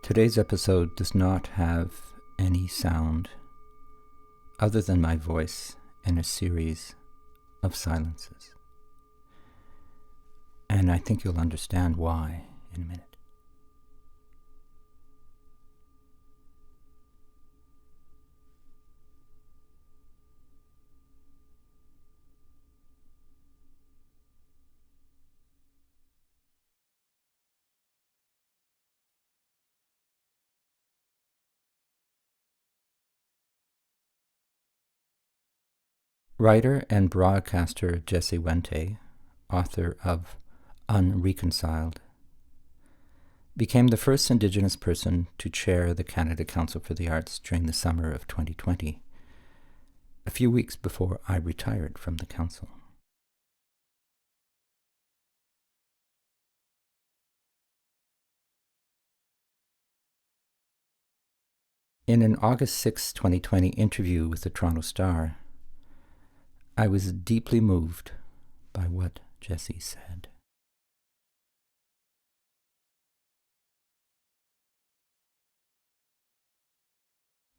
Today's episode does not have any sound other than my voice and a series of silences. And I think you'll understand why in a minute. Writer and broadcaster Jesse Wente, author of Unreconciled, became the first Indigenous person to chair the Canada Council for the Arts during the summer of 2020, a few weeks before I retired from the council. In an August 6, 2020 interview with the Toronto Star, I was deeply moved by what Jesse said.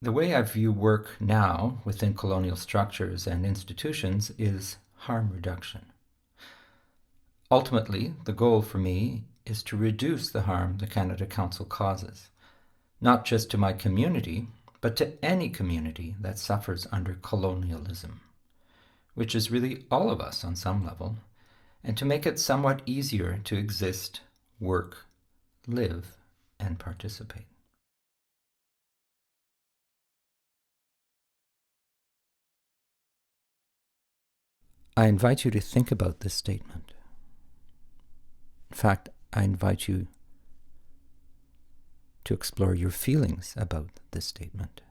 The way I view work now within colonial structures and institutions is harm reduction. Ultimately, the goal for me is to reduce the harm the Canada Council causes, not just to my community, but to any community that suffers under colonialism, which is really all of us on some level, and to make it somewhat easier to exist, work, live, and participate. I invite you to think about this statement. In fact, I invite you to explore your feelings about this statement.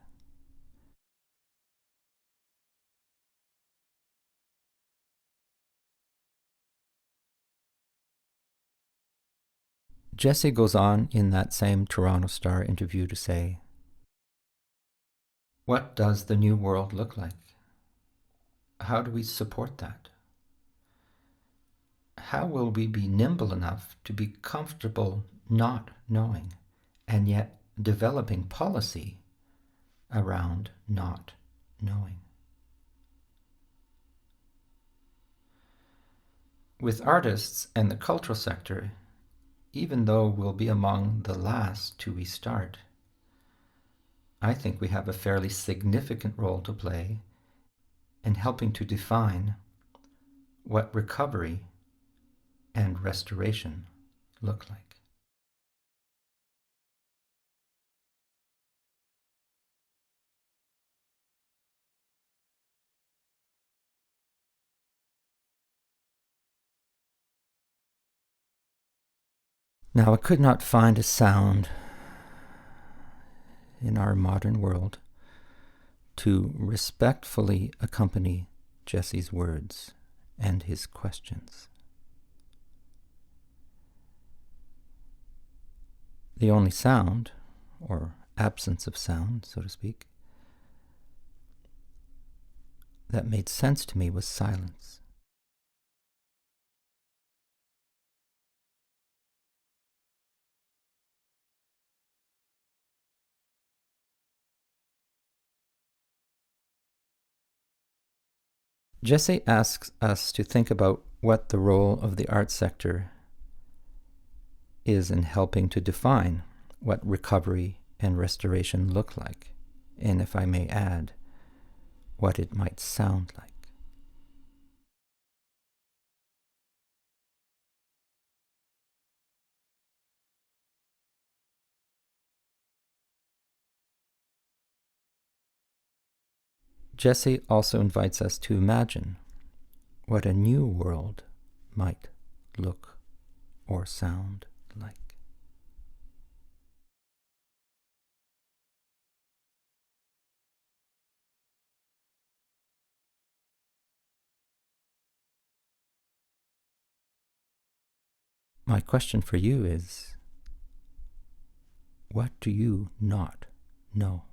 Jesse goes on in that same Toronto Star interview to say, "What does the new world look like? How do we support that? How will we be nimble enough to be comfortable not knowing and yet developing policy around not knowing?" With artists and the cultural sector, even though we'll be among the last to restart, I think we have a fairly significant role to play in helping to define what recovery and restoration look like. Now, I could not find a sound in our modern world to respectfully accompany Jesse's words and his questions. The only sound, or absence of sound, so to speak, that made sense to me was silence. Jesse asks us to think about what the role of the arts sector is in helping to define what recovery and restoration look like, and if I may add, what it might sound like. Jesse also invites us to imagine what a new world might look or sound like. My question for you is, what do you not know?